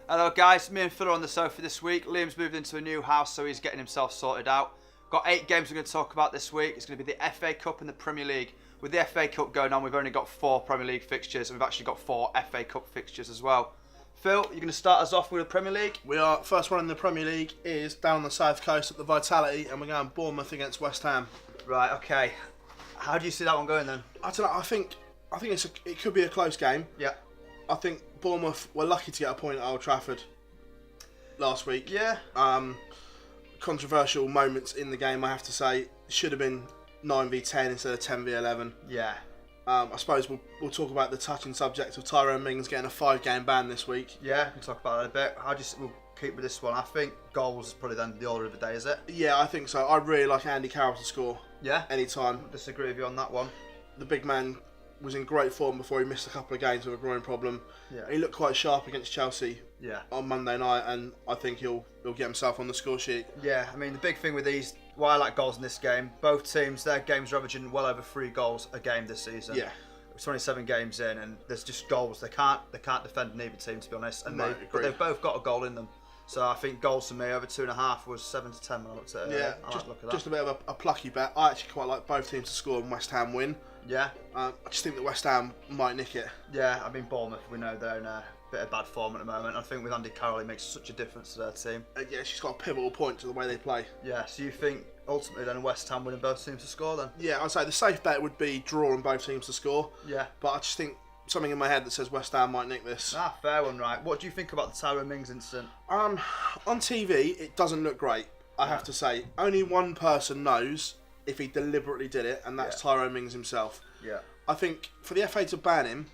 Hello guys, me and Phil are on the sofa this week. Liam's moved into a new house, so he's getting himself sorted out. Got 8 games we're going to talk about this week. It's going to be the FA Cup and the Premier League. With the FA Cup going on, we've only got 4 Premier League fixtures, and we've actually got 4 FA Cup fixtures as well. Phil, you're going to start us off with the Premier League? We are. First one in the Premier League is down on the south coast at the Vitality, and we're going Bournemouth against West Ham. Right, okay. How do you see that one going then? I don't know. I think it could be a close game. Yeah. I think Bournemouth were lucky to get a point at Old Trafford last week. Yeah. Controversial moments in the game, I have to say. Should have been 9v10 instead of 10v11. Yeah. I suppose we'll talk about the touching subject of Tyrone Mings getting a 5-game ban this week. Yeah, we can talk about that a bit. We'll keep with this one. I think goals is probably then the order of the day, is it? Yeah, I think so. I really like Andy Carroll to score. Yeah. Anytime. Disagree with you on that one. The big man was in great form before he missed a couple of games with a groin problem. Yeah. He looked quite sharp against Chelsea. Yeah. On Monday night, and I think he'll get himself on the score sheet. Yeah, I mean the big thing with these, why I like goals in this game, both teams, their games are averaging well over 3 goals a game this season. Yeah. 27 games in, and there's just goals. They can't defend neither team, to be honest. And No, but they've both got a goal in them. So I think goals for me over 2.5 was 7-10 when I looked at it. Yeah, just a bit of a plucky bet. I actually quite like both teams to score and West Ham win. Yeah. I just think that West Ham might nick it. Yeah, I mean Bournemouth, we know they're in a bit of bad form at the moment. I think with Andy Carroll, he makes such a difference to their team. Yeah, she's got a pivotal point to the way they play. Yeah, so you think ultimately then West Ham winning both teams to score then? Yeah, I'd say the safe bet would be drawing both teams to score. Yeah. But I just think something in my head that says West Ham might nick this. Ah, fair one, right. What do you think about the Tyrone Mings incident? On TV, it doesn't look great, I have to say. Only one person knows if he deliberately did it, and that's Tyrone Mings himself. Yeah. I think for the FA to ban him,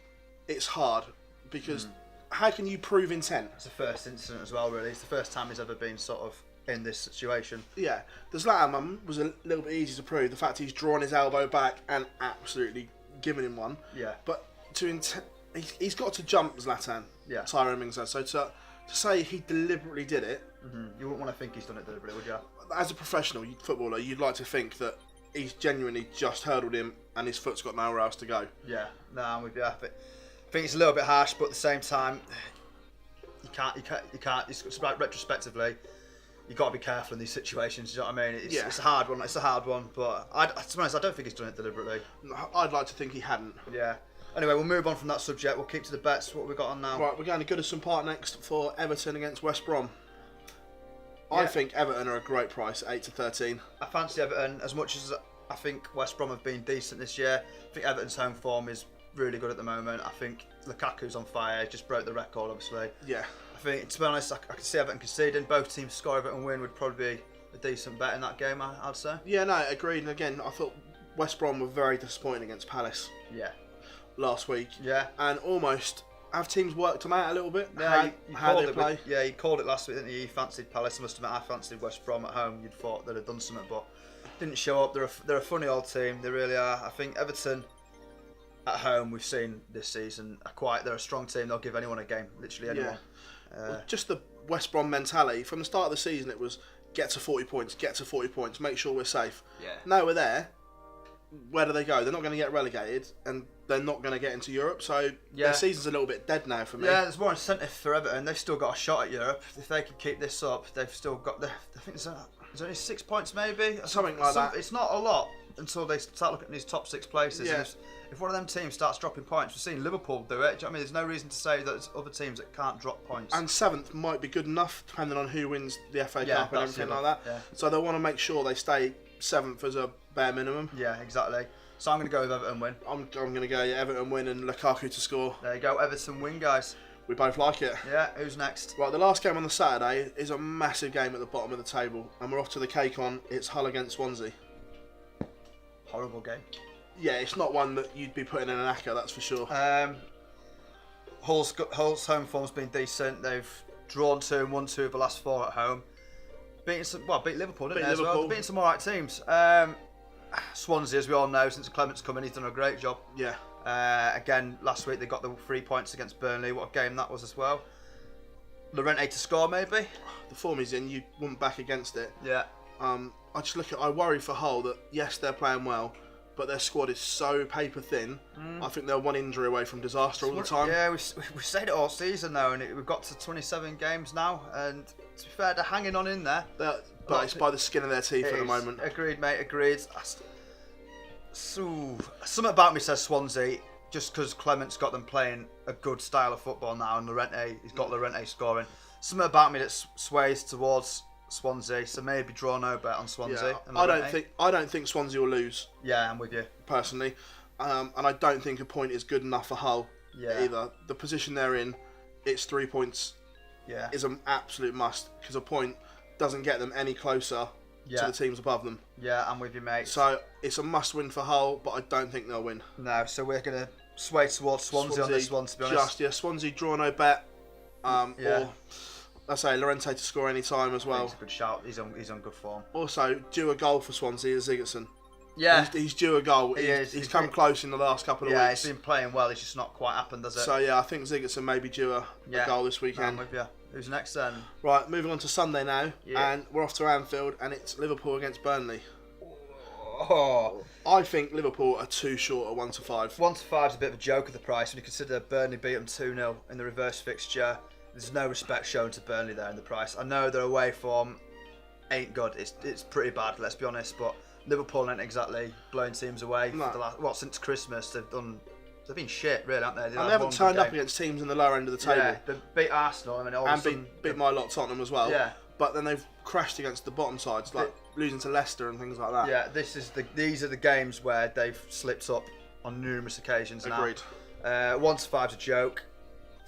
it's hard, because how can you prove intent? It's the first incident as well, really. It's the first time he's ever been sort of in this situation. Yeah, the Zlatan one was a little bit easy to prove. The fact he's drawn his elbow back and absolutely given him one. Yeah. But he's got to jump Zlatan. Yeah. Tyrone Mings has. So to say he deliberately did it. You wouldn't want to think he's done it deliberately, would you? As a professional footballer, you'd like to think that he's genuinely just hurdled him and his foot's got nowhere else to go. Yeah. No, I'm with you. I think it's a little bit harsh, but at the same time, you can't. It's like retrospectively, you got to be careful in these situations. You know what I mean? It's a hard one. It's a hard one, but to be honest, I don't think he's done it deliberately. I'd like to think he hadn't. Yeah. Anyway, we'll move on from that subject. We'll keep to the bets. What have we got on now? Right, we're going to Goodison Park next for Everton against West Brom. Yeah. I think Everton are a great price, 8-13. I fancy Everton as much as I think West Brom have been decent this year. I think Everton's home form is really good at the moment. I think Lukaku's on fire. Just broke the record, obviously. Yeah. I think, to be honest, I could see Everton conceding. Both teams score, Everton win would probably be a decent bet in that game, I'd say. Yeah, no, agreed. And again, I thought West Brom were very disappointing against Palace Yeah. last week. Yeah. And almost have teams worked them out a little bit? Yeah, how they play? You called it last week, didn't you? You fancied Palace. I must admit, I fancied West Brom at home. You'd thought they'd have done something, but didn't show up. They're a funny old team. They really are. I think Everton at home, we've seen this season, they're a strong team. They'll give anyone a game, literally anyone. Well, just the West Brom mentality. From the start of the season, it was get to 40 points, make sure we're safe. Yeah. Now we're there. Where do they go? They're not going to get relegated, and they're not going to get into Europe. So their season's a little bit dead now for me. Yeah, there's more incentive for Everton. They've still got a shot at Europe. If they can keep this up, they've still got I think there's only 6 points maybe. Something like that. It's not a lot until they start looking at these top 6 places. Yeah. If one of them teams starts dropping points, we've seen Liverpool do it. Do you know what I mean? There's no reason to say that there's other teams that can't drop points. And 7th might be good enough, depending on who wins the FA Cup and everything like that. Yeah. So they want to make sure they stay 7th as a bare minimum. Yeah, exactly. So I'm going to go with Everton win. I'm going to go Everton win and Lukaku to score. There you go, Everton win, guys. We both like it. Yeah, who's next? Right, the last game on the Saturday is a massive game at the bottom of the table, and we're off to the cake on. It's Hull against Swansea. Horrible game. Yeah, it's not one that you'd be putting in an acca, that's for sure. Hull's home form's been decent. They've drawn 2 and won 2 of the last 4 at home. Beat Liverpool, didn't they? As well? Beating some alright teams. Swansea, as we all know, since Clement's come in, he's done a great job. Yeah. Again, last week they got the 3 points against Burnley. What a game that was as well. Llorente to score, maybe. The form he's in, you wouldn't back against it. Yeah. I worry for Hull that yes, they're playing well, but their squad is so paper thin. I think they're one injury away from disaster all the time. Yeah, we said it all season though, and we've got to 27 games now, and to be fair, they're hanging on in there. But it's by the skin of their teeth at the moment. Agreed, mate, agreed. So, something about me says Swansea, just because Clement's got them playing a good style of football now, and he's got Llorente scoring. Something about me that sways towards Swansea, so maybe draw no bet on Swansea. Yeah, And I don't think Swansea will lose. Yeah, I'm with you personally, and I don't think a point is good enough for Hull either. The position they're in, it's 3 points. Yeah, is an absolute must, because a point doesn't get them any closer to the teams above them. Yeah, I'm with you, mate. So it's a must-win for Hull, but I don't think they'll win. No, so we're gonna sway towards Swansea on this one, to be honest. Swansea draw no bet. Or I say Llorente to score any time as well. It's a good shout. He's on good form. Also, due a goal for Swansea is Sigurdsson. Yeah, he's due a goal. He's come close in the last couple of weeks. Yeah, he's been playing well. It's just not quite happened, does it? So yeah, I think Sigurdsson may be due a goal this weekend. I'm with you. Who's next then? Right, moving on to Sunday now, and we're off to Anfield, and it's Liverpool against Burnley. Oh, I think Liverpool are too short at 1-5. 1-5 is a bit of a joke of the price when you consider Burnley beat them 2-0 in the reverse fixture. There's no respect shown to Burnley there in the price. I know their away form ain't good. It's pretty bad, let's be honest. But Liverpool ain't exactly blowing teams away. No. For the since Christmas they've been shit, really, haven't they? And they haven't turned up against teams in the lower end of the table. Yeah, they beat Arsenal and beat my lot Tottenham as well. Yeah. But then they've crashed against the bottom sides, like losing to Leicester and things like that. Yeah, these are the games where they've slipped up on numerous occasions now. Agreed. 1-5's a joke.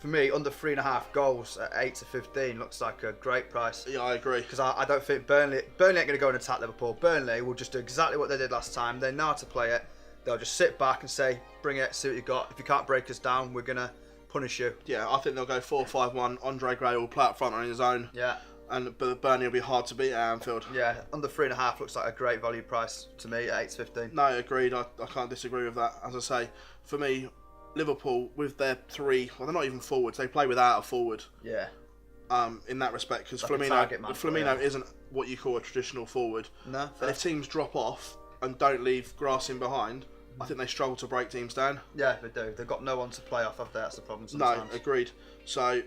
For me, under 3.5 goals at 8-15 looks like a great price. Yeah, I agree. Because I don't think Burnley ain't going to go and attack Liverpool. Burnley will just do exactly what they did last time. They know how to play it. They'll just sit back and say, bring it, see what you got. If you can't break us down, we're going to punish you. Yeah, I think they'll go 4-5-1. Andre Gray will play up front on his own. Yeah. But Burnley will be hard to beat at Anfield. Yeah, under 3.5 looks like a great value price to me at 8-15. No, agreed. I can't disagree with that. As I say, for me, Liverpool with their they're not even forwards. They play without a forward. Yeah. In that respect, because like Flamino isn't what you call a traditional forward. No. And if teams drop off and don't leave grass in behind, I think they struggle to break teams down. Yeah, they do. They've got no one to play off, have they? That's the problem sometimes. No, agreed. So,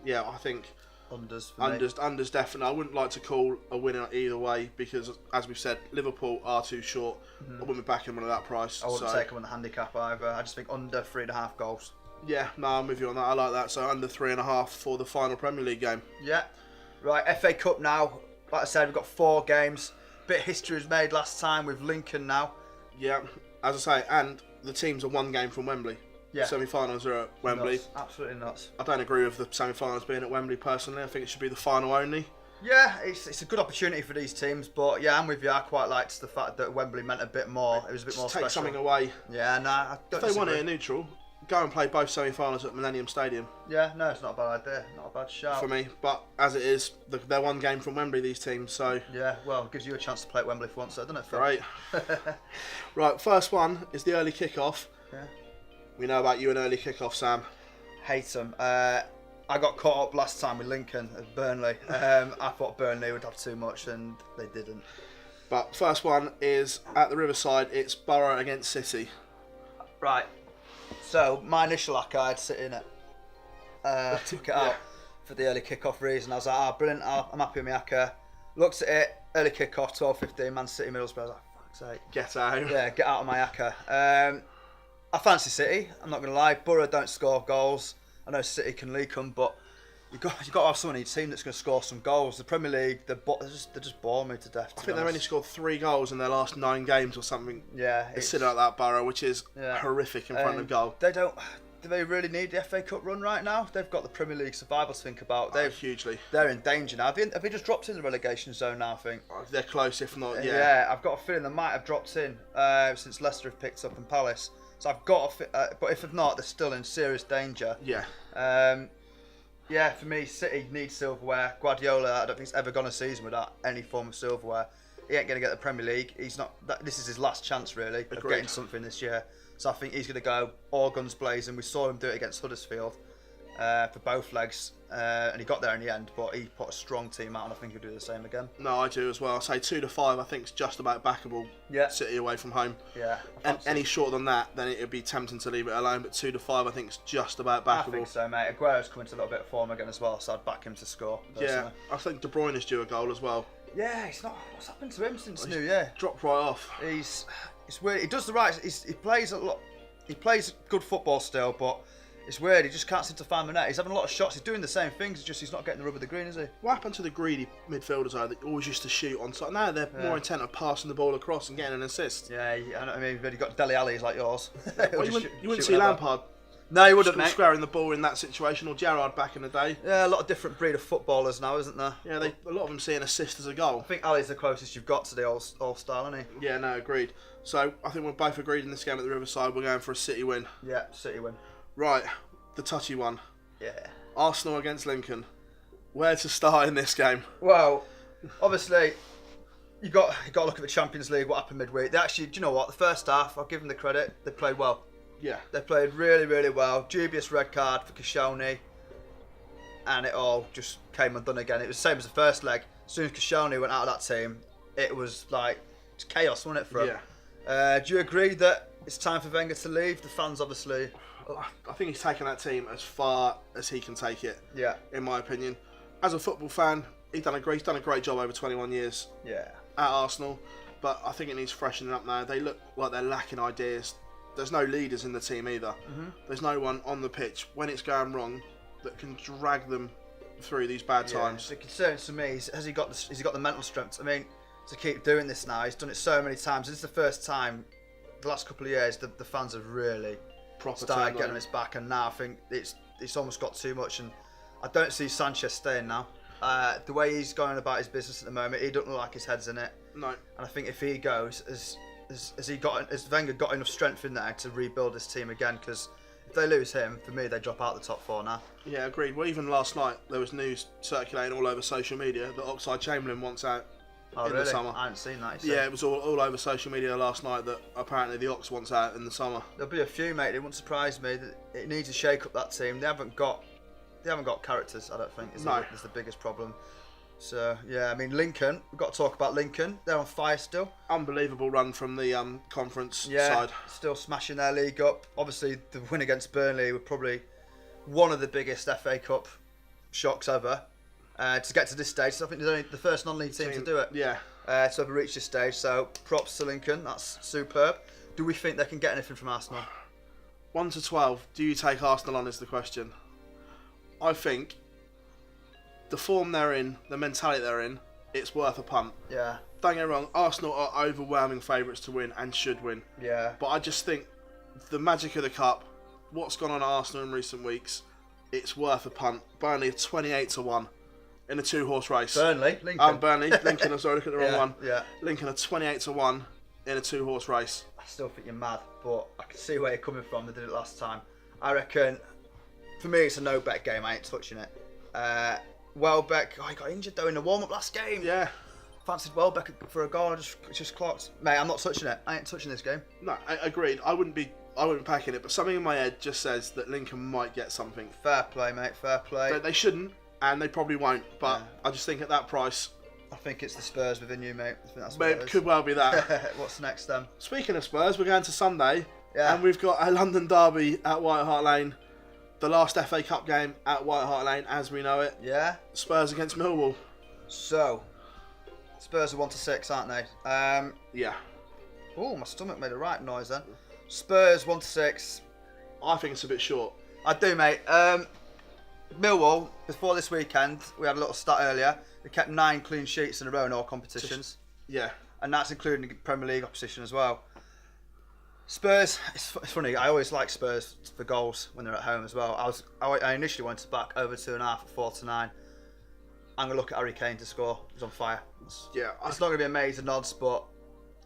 yeah, I think unders definitely. I wouldn't like to call a winner either way because, as we've said, Liverpool are too short. I wouldn't be backing one at that price. I wouldn't take them on the handicap either. I just think under 3.5 goals. Yeah, no, I'm with you on that. I like that. So under 3.5 for the final Premier League game. Yeah. Right, FA Cup now. Like I said, we've got 4 games. Bit of history was made last time with Lincoln now. Yeah, as I say, and the teams are 1 game from Wembley. Yeah. Semi-finals are at Wembley. Nuts. Absolutely nuts. I don't agree with the semi-finals being at Wembley personally. I think it should be the final only. Yeah, it's a good opportunity for these teams, but yeah, I'm with you. I quite liked the fact that Wembley meant a bit more. It was a bit more Take special. something away. Yeah, no, I don't If they want it disagree. at neutral, go and play both semi-finals at Millennium Stadium. Yeah, no, it's not a bad idea. Not a bad shout. For me, but as it is, they're 1 game from Wembley, these teams, so... Yeah, well, it gives you a chance to play at Wembley for once, doesn't it, Phil? Great. Right, first one is the early kick-off. Yeah. We know about you and early kick-off, Sam. Hate them. I got caught up last time with Lincoln at Burnley. I thought Burnley would have too much, and they didn't. But first one is at the Riverside. It's Borough against City. Right. So my initial ACCA, I'd sit in it. Took it out for the early kick-off reason. I was like, brilliant. I'm happy with my ACCA. Looked at it. Early kick-off, 12:15. Man City, Middlesbrough. I was like, fuck's sake. Get out. Yeah, get out of my ACCA. I fancy City. I'm not gonna lie. Borough don't score goals. I know City can leak them, but you got to have someone in your team that's going to score some goals. The Premier League, they just bore me to death. I think they've only scored 3 goals in their last 9 games or something. Yeah, it's sitting at that Borough, which is horrific in front of goal. They don't. Do they really need the FA Cup run right now? They've got the Premier League survival to think about. Hugely. They're in danger now. Have they just dropped in the relegation zone now? I think they're close, if not. Yeah, I've got a feeling they might have dropped in since Leicester have picked up and Palace. So I've got but if not, they're still in serious danger. Yeah. Yeah, for me, City needs silverware. Guardiola, I don't think he's ever gone a season without any form of silverware. He ain't going to get the Premier League. He's not. This is his last chance, really, of getting something this year. So I think he's going to go all guns blazing. We saw him do it against Huddersfield. for both legs, and he got there in the end. But he put a strong team out, and I think he'll do the same again. No, I do as well. I say 2-5. I think it's just about backable. Yeah. City away from home. Yeah. And any shorter than that, then it would be tempting to leave it alone. But 2-5, I think it's just about backable. I think so, mate. Aguero's coming to a little bit of form again as well, so I'd back him to score. Personally. Yeah, I think De Bruyne is due a goal as well. Yeah, he's not. What's happened to him since New Year? Dropped right off. It's weird. He does the right. He plays a lot. He plays good football still, but it's weird. He just can't seem to find the net. He's having a lot of shots. He's doing the same things. It's just he's not getting the rub of the green, is he? What happened to the greedy midfielders though that always used to shoot on side? Now they're more intent on passing the ball across and getting an assist. Yeah, I mean, you've got Dele Alli's like yours. Well, you wouldn't see Lampard. No, you wouldn't, mate. Squaring the ball in that situation, or Gerrard back in the day. Yeah, a lot of different breed of footballers now, isn't there? Yeah, a lot of them see an assist as a goal. I think Ali's the closest you've got to the old style, isn't he? Yeah, no, agreed. So I think we're both agreed in this game at the Riverside. We're going for a City win. Yeah, City win. Right, the touchy one. Yeah. Arsenal against Lincoln. Where to start in this game? Well, obviously, you got to look at the Champions League. What happened midweek? They actually, do you know what? The first half, I'll give them the credit. They played well. Yeah. They played really, really well. Dubious red card for Koscielny, and it all just came undone again. It was the same as the first leg. As soon as Koscielny went out of that team, it was like it's chaos, wasn't it, for him? Yeah. Do you agree that it's time for Wenger to leave? The fans, obviously. I think he's taken that team as far as he can take it. Yeah. In my opinion, as a football fan, he's done a great job over 21 years. Yeah. At Arsenal, but I think it needs freshening up now. They look like they're lacking ideas. There's no leaders in the team either. Mm-hmm. There's no one on the pitch when it's going wrong that can drag them through these bad times. The concern to me is has he got the mental strength? I mean, to keep doing this now, he's done it so many times. This is the first time, the last couple of years, the fans have really started getting his back, and now I think it's almost got too much. And I don't see Sanchez staying now. The way he's going about his business at the moment, he doesn't look like his head's in it. No. And I think if he goes, has Wenger got enough strength in there to rebuild his team again? Because if they lose him, for me, they drop out the top four now. Yeah, agreed. Well, even last night there was news circulating all over social media that Oxlade-Chamberlain wants out in the summer. I hadn't seen that. Yeah, it was all over social media last night that apparently the Ox wants out in the summer. There'll be a few, mate. It wouldn't surprise me. That it needs to shake up that team. They haven't got characters. I don't think is the biggest problem. So yeah, I mean Lincoln. We've got to talk about Lincoln. They're on fire still. Unbelievable run from the conference side. Still smashing their league up. Obviously, the win against Burnley were probably one of the biggest FA Cup shocks ever. To get to this stage, so I think they're only the first non-league team to do it. Yeah. To have reached this stage, so props to Lincoln. That's superb. Do we think they can get anything from Arsenal? 1 to 12. Do you take Arsenal on is the question. I think the form they're in, the mentality they're in, it's worth a punt. Yeah. Don't get me wrong, Arsenal are overwhelming favourites to win and should win. Yeah. But I just think the magic of the cup, what's gone on at Arsenal in recent weeks, it's worth a punt. Burnley 28 to 1 in a 2-horse race. Lincoln. Lincoln, I'm sorry, look at the wrong one. Yeah. Lincoln are 28 to 1 in a 2-horse race. I still think you're mad, but I can see where you're coming from. They did it last time. I reckon, for me, it's a no-bet game. I ain't touching it. Welbeck, he got injured though in the warm-up last game. Yeah. Fancied Welbeck for a goal and just clocked. Mate, I'm not touching it. I ain't touching this game. No, I agreed. I wouldn't be packing it, but something in my head just says that Lincoln might get something. Fair play, mate. Fair play. They shouldn't, and they probably won't. But I just think at that price, I think it's the Spurs within you, mate. I think that's what it could well be that. What's next then? Speaking of Spurs, we're going to Sunday, and we've got a London derby at White Hart Lane. The last FA Cup game at White Hart Lane, as we know it. Yeah. Spurs against Millwall. So, Spurs are 1 to 6, aren't they? Yeah. Oh, my stomach made a right noise then. Spurs 1 to 6. I think it's a bit short. I do, mate. Millwall, before this weekend, we had a little stat earlier. They kept 9 clean sheets in a row in all competitions. Yeah. And that's including the Premier League opposition as well. Spurs, it's funny, I always like Spurs for goals when they're at home as well. I initially wanted to back over 2.5 at 4 to 9. I'm going to look at Harry Kane to score. He's on fire. It's not going to be amazing odds, but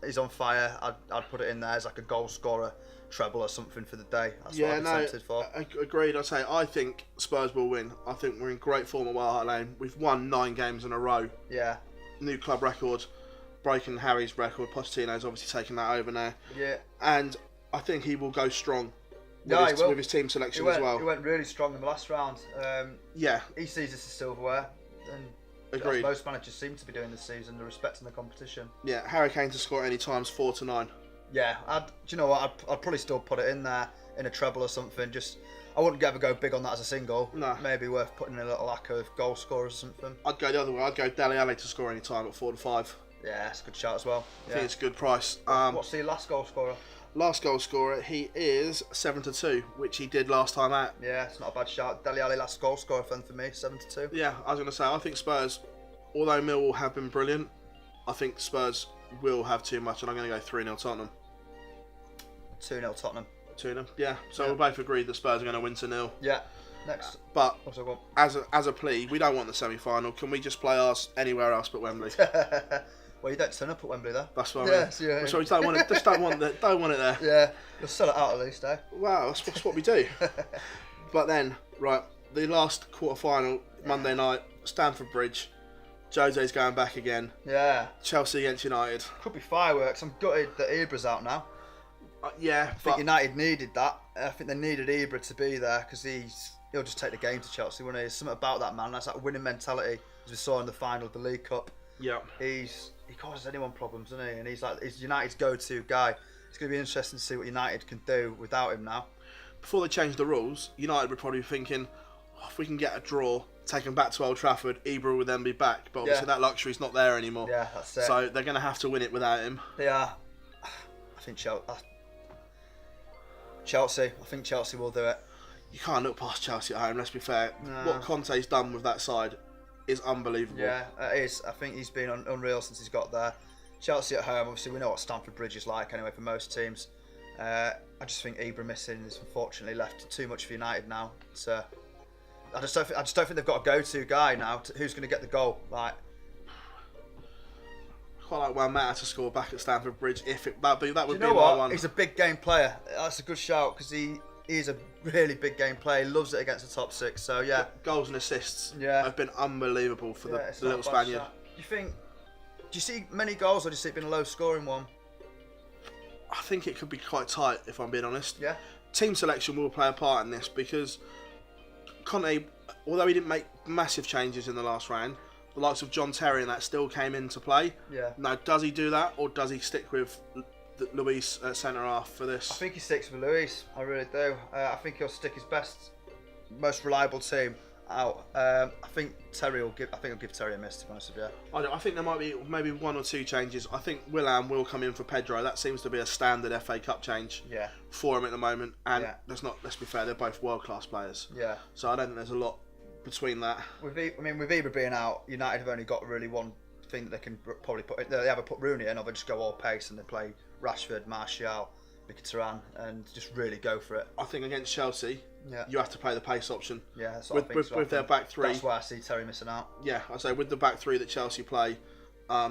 he's on fire. I'd put it in there as like a goal scorer, treble or something for the day. That's what I'd be tempted for. Agreed. I think Spurs will win. I think we're in great form at White Hart Lane. We've won 9 games in a row. Yeah. New club record. Breaking Harry's record. Pochettino's obviously taking that over now. Yeah. And I think he will go strong with his team selection as well. He went really strong in the last round. Yeah. He sees this as silverware. And agreed. as most managers seem to be doing this season, they're respecting the competition. Yeah, Harry Kane to score at any time is 4-9. Yeah, do you know what? I'd probably still put it in there in a treble or something. I wouldn't ever go big on that as a single. No. Maybe worth putting in a little lack of goal scorers or something. I'd go the other way. I'd go Dele Alli to score any time at 4-5. Yeah, that's a good shout as well. I think it's a good price. What's the last goal scorer? Last goal scorer, he is 7-2, which he did last time out. Yeah, it's not a bad shout. Dele Alli last goal scorer for me, 7-2. Yeah, I was going to say, I think Spurs, although Millwall have been brilliant, I think Spurs will have too much, and I'm going to go 3-0 Tottenham. 2-0 Tottenham. 2-0, yeah. So we'll both agree that Spurs are going to win 2-0. Yeah. Next. But What's I got? as a plea, we don't want the semi-final. Can we just play ours anywhere else but Wembley? Well, you don't turn up at Wembley though. That's what I mean. Yes, yeah. So we don't want it. Just don't want it there. Yeah, you'll sell it out at least, eh? Wow, that's what we do. But then, right, the last quarter-final, Monday night, Stamford Bridge. Jose's going back again. Yeah. Chelsea against United. Could be fireworks. I'm gutted that Ibra's out now. Yeah, I think United needed that. I think they needed Ibra to be there because he'll just take the game to Chelsea, won't he? There's something about that man. That's that winning mentality, as we saw in the final of the League Cup. Yeah. He causes anyone problems, doesn't he? And he's United's go-to guy. It's going to be interesting to see what United can do without him now. Before they change the rules, United would probably be thinking, if we can get a draw, take them back to Old Trafford, Ibra would then be back. But obviously that luxury's not there anymore. Yeah, that's it. So they're going to have to win it without him. They are. I think Chelsea will do it. You can't look past Chelsea at home, let's be fair. No. What Conte's done with that side is unbelievable. Yeah, it is. I think he's been unreal since he's got there. Chelsea at home, obviously we know what Stamford Bridge is like anyway for most teams. I just think Ibra missing is unfortunately left too much for United now. So I just don't think they've got a go-to guy now who's going to get the goal. Like, quite like Juan Mata to score back at Stamford Bridge. That would be my one. He's a big game player. That's a good shout because he is a really big game player. He loves it against the top six. So yeah, goals and assists Yeah. have been unbelievable for the it's little not a bad Spaniard. shot. Do you see many goals or do you see it being a low-scoring one? I think it could be quite tight, if I'm being honest. Yeah. Team selection will play a part in this because Conte, although he didn't make massive changes in the last round, the likes of John Terry and that still came into play. Yeah. Now, does he do that or does he stick with Luis at centre half for this? I think he sticks with Luis. I really do. I think he'll stick his most reliable team out. I think he'll give Terry a miss, to be honest with you. I think there might be maybe one or two changes. I think Willian will come in for Pedro. That seems to be a standard FA Cup change for him at the moment. And let's be fair, they're both world-class players. Yeah. So I don't think there's a lot between that. With Ibra being out, United have only got really one thing that they can probably put. They either put Rooney in, or they just go all pace and they play Rashford, Martial, Mkhitaryan, and just really go for it. I think against Chelsea, you have to play the pace option. Yeah, that's what I think. With their back three. That's why I see Terry missing out. Yeah, I say with the back three that Chelsea play,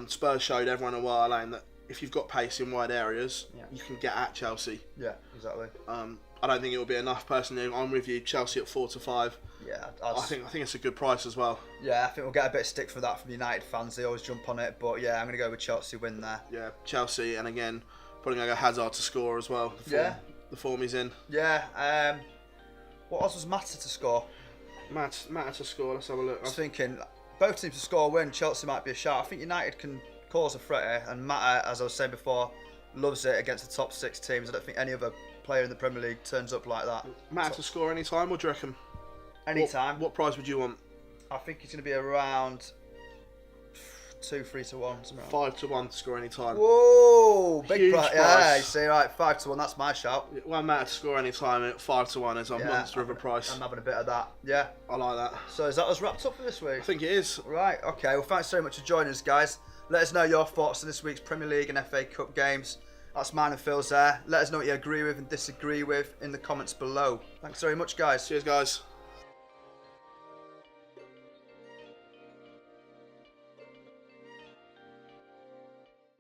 Spurs showed everyone a while that if you've got pace in wide areas, you can get at Chelsea. Yeah, exactly. I don't think it will be enough personally. I'm with you. Chelsea at 4-5. Yeah, I think it's a good price as well. Yeah, I think we'll get a bit of stick for that from United fans. They always jump on it, but yeah, I'm going to go with Chelsea win there. Yeah, Chelsea, and again, probably going to go Hazard to score as well. The form he's in. Yeah. What else was Mata to score? Mata to score. Let's have a look. I was thinking both teams to score a win. Chelsea might be a shout. I think United can cause a threat here, and Mata, as I was saying before, loves it against the top six teams. I don't think any other player in the Premier League turns up like that. Mata to score any time, or do you reckon? Any time. What price would you want? I think it's going to be around 2-3 to 1, something like 5-1 to score any time. Whoa, big Huge price. price. Yeah, you see, right, 5-1. That's my shout. Juan Mata to score any time at 5-1 is a monster of a price. I'm having a bit of that. Yeah, I like that. So is that us wrapped up for this week? I think it is. Right. Okay. Well, thanks so much for joining us, guys. Let us know your thoughts on this week's Premier League and FA Cup games. That's mine and Phil's there. Let us know what you agree with and disagree with in the comments below. Thanks very much, guys. Cheers, guys.